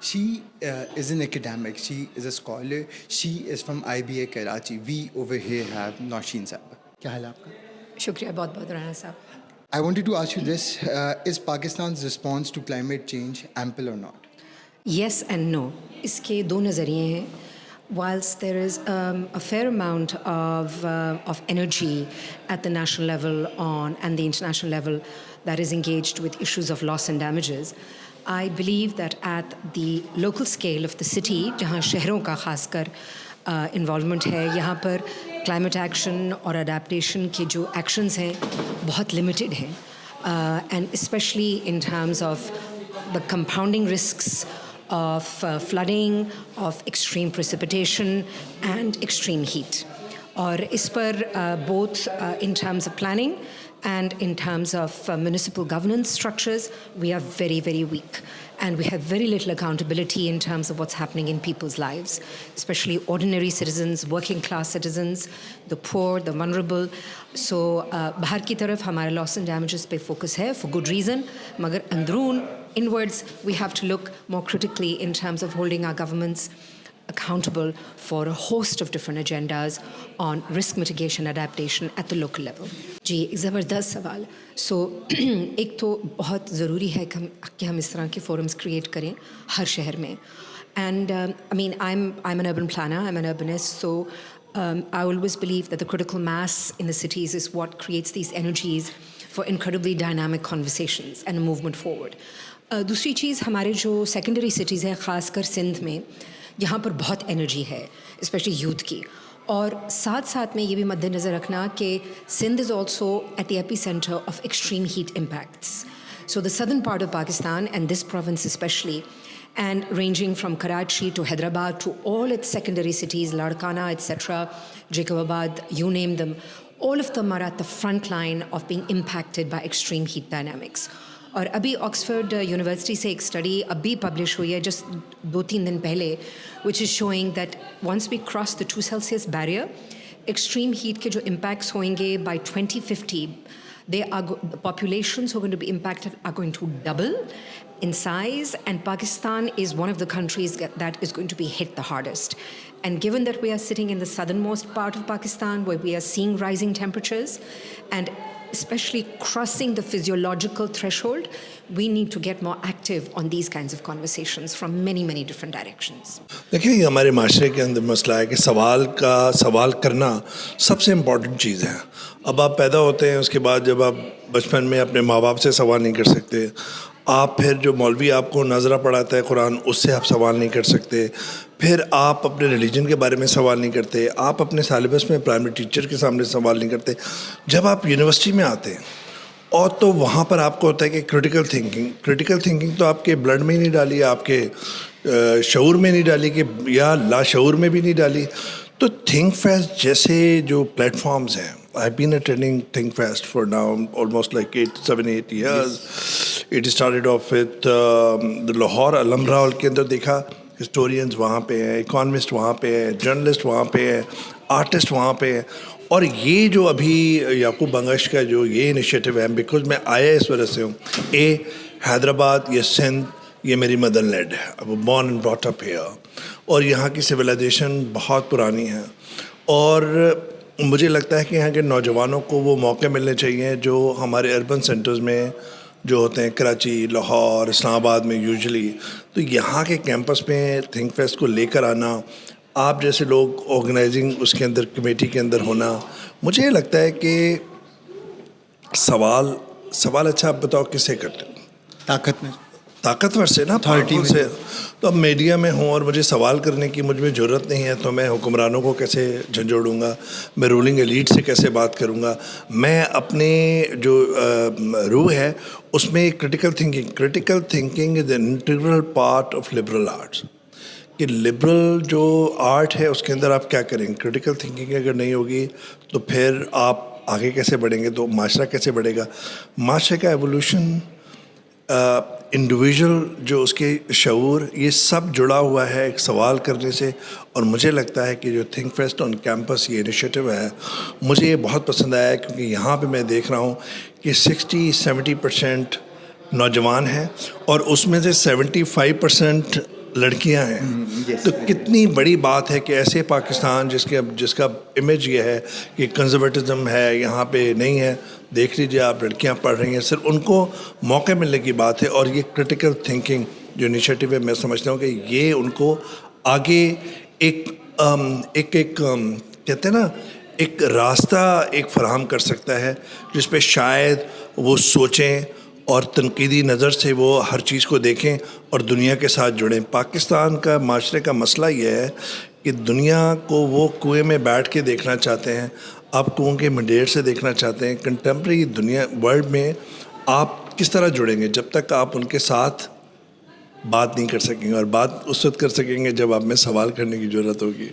She is an academic. She is a scholar. She is from IBA Karachi. We over here have Nausheen Saab. क्या हाल है आपका? शुक्रिया बहुत बहुत राना साहब. I wanted to ask you this: is Pakistan's response to climate change ample or not? Yes and no. इसके दो नज़रिए हैं. Whilst there is a fair amount of energy at the national level and the international level that is engaged with issues of loss and damages, I believe that at the local scale of the city, जहाँ शहरों का खासकर involvement है, यहाँ पर climate action और adaptation के जो actions हैं बहुत limited हैं, and especially in terms of the compounding risks of flooding, of extreme precipitation and extreme heat. और इस पर both in terms of planning and in terms of municipal governance structures, we are very, very weak. And we have very little accountability in terms of what's happening in people's lives, especially ordinary citizens, working class citizens, the poor, the vulnerable. So, बाहर की तरफ हमारे loss and damages पे focus है for good reason, मगर अंदरून, inwards, we have to look more critically in terms of holding our governments accountable for a host of different agendas on risk mitigation adaptation at the local level. जी एक ज़बरदस्त सवाल. So एक तो बहुत ज़रूरी है कि हम इस तरह के forums create करें हर शहर में. And I mean I'm an urban planner, I'm an urbanist, so I always believe that the critical mass in the cities is what creates these energies for incredibly dynamic conversations and a movement forward. दूसरी चीज़ हमारे जो secondary cities हैं ख़ासकर सिंध में यहाँ पर बहुत energy है स्पेशली यूथ की. और साथ साथ में ये भी मद्देनज़र रखना कि Sindh is also at the epicentre of extreme heat impacts. So the southern part of Pakistan and this province specially, and ranging from Karachi to Hyderabad to all its secondary cities, Larkana, etc., Jacobabad, you name them, all of them are at the front line of being impacted by extreme heat dynamics. और अभी Oxford university से एक study अभी publish हुई है just 2-3 दिन पहले, which is showing that once we cross the 2 Celsius barrier, extreme heat के जो इम्पैक्ट्स होंगे by 2050, the populations who are going to be impacted are going to double in size, and Pakistan is one of the countries that is going to be hit the hardest. And given that we are sitting in the southernmost part of Pakistan, where we are seeing rising temperatures and especially crossing the physiological threshold, we need to get more active on these kinds of conversations from many, many different directions. देखिए, ये हमारे माशरे के अंदर मसला है कि सवाल करना सबसे इम्पॉर्टेंट चीज़ है. अब आप पैदा होते हैं, उसके बाद जब आप बचपन में अपने माँ बाप से सवाल नहीं कर सकते, आप फिर जो मौलवी आपको नज़रा पढ़ाता है कुरान, उससे आप सवाल नहीं कर सकते, फिर आप अपने रिलीजन के बारे में सवाल नहीं करते, आप अपने सिलेबस में प्राइमरी टीचर के सामने सवाल नहीं करते. जब आप यूनिवर्सिटी में आते हैं और तो वहाँ पर आपको होता है कि क्रिटिकल थिंकिंग तो आपके ब्लड में ही नहीं डाली, आपके शऊर में नहीं डाली कि या लाशऊर में भी नहीं डाली. तो थिंक फेस्ट जैसे जो प्लेटफॉर्म्स हैं, I've been attending Think Fest for now almost like 7-8 years. It started off with the Lahore Alhambra Hall के अंदर देखा, हिस्टोरियंस वहाँ पे हैं, इकोनॉमिस्ट वहाँ पे हैं, जर्नलिस्ट वहाँ पे हैं, आर्टिस्ट वहाँ पे हैं. और ये जो अभी याकूब बंगश का जो ये इनिशिएटिव है, बिकॉज मैं आया इस वजह से हूँ, हैदराबाद, ये सिंध, ये मेरी मदर लैंड है, अब born and brought up here, और यहाँ की सिविलाइजेशन बहुत पुरानी है. और मुझे लगता है कि यहाँ के नौजवानों को वो मौके मिलने चाहिए जो हमारे अर्बन सेंटर्स में जो होते हैं, कराची, लाहौर, इस्लामाबाद में यूजुअली. तो यहाँ के कैंपस में थिंक फेस्ट को लेकर आना, आप जैसे लोग ऑर्गेनाइजिंग उसके अंदर कमेटी के अंदर होना, मुझे लगता है कि सवाल अच्छा. आप बताओ किससे करते हैं? ताकतवर से ना, अथॉरिटी से. तो अब मीडिया में हूँ और मुझे सवाल करने की मुझ में ज़रूरत नहीं है, तो मैं हुक्मरानों को कैसे झंझोड़ूंगा, मैं रूलिंग एलीट से कैसे बात करूँगा. मैं अपने जो रूह है उसमें critical thinking is an integral part of liberal arts. कि लिबरल जो आर्ट है उसके अंदर आप क्या करेंगे, क्रिटिकल थिंकिंग अगर नहीं होगी तो फिर आप आगे कैसे बढ़ेंगे, तो माशरा कैसे बढ़ेगा. माशरे का एवोल्यूशन, इंडिविजुअल जो उसके शऊर, ये सब जुड़ा हुआ है एक सवाल करने से. और मुझे लगता है कि जो थिंक फेस्ट ऑन कैंपस ये इनिशिएटिव है, मुझे ये बहुत पसंद आया, क्योंकि यहाँ पे मैं देख रहा हूँ कि 60-70% नौजवान हैं और उसमें से 75% लड़कियां हैं। yes, तो कितनी बड़ी बात है कि ऐसे पाकिस्तान जिसका इमेज ये है कि कंजर्वेटिज्म है, यहाँ पे नहीं है, देख लीजिए आप लड़कियां पढ़ रही हैं, सिर्फ उनको मौके मिलने की बात है। और ये क्रिटिकल थिंकिंग जो इनिशिएटिव है, मैं समझता हूँ कि ये उनको आगे कहते हैं ना, एक रास्ता एक फराहम कर सकता है जिस पे शायद वो सोचें और तनकीदी नज़र से वो हर चीज़ को देखें और दुनिया के साथ जुड़ें। पाकिस्तान का माशरे का मसला ये है कि दुनिया को वो कुएं में बैठ के देखना चाहते हैं, आप कुओं के मंडेर से देखना चाहते हैं। कंटेम्प्रेरी दुनिया वर्ल्ड में आप किस तरह जुड़ेंगे जब तक आप उनके साथ बात नहीं कर सकेंगे, और बात उस वक्त कर सकेंगे जब आप में सवाल करने की ज़रूरत होगी।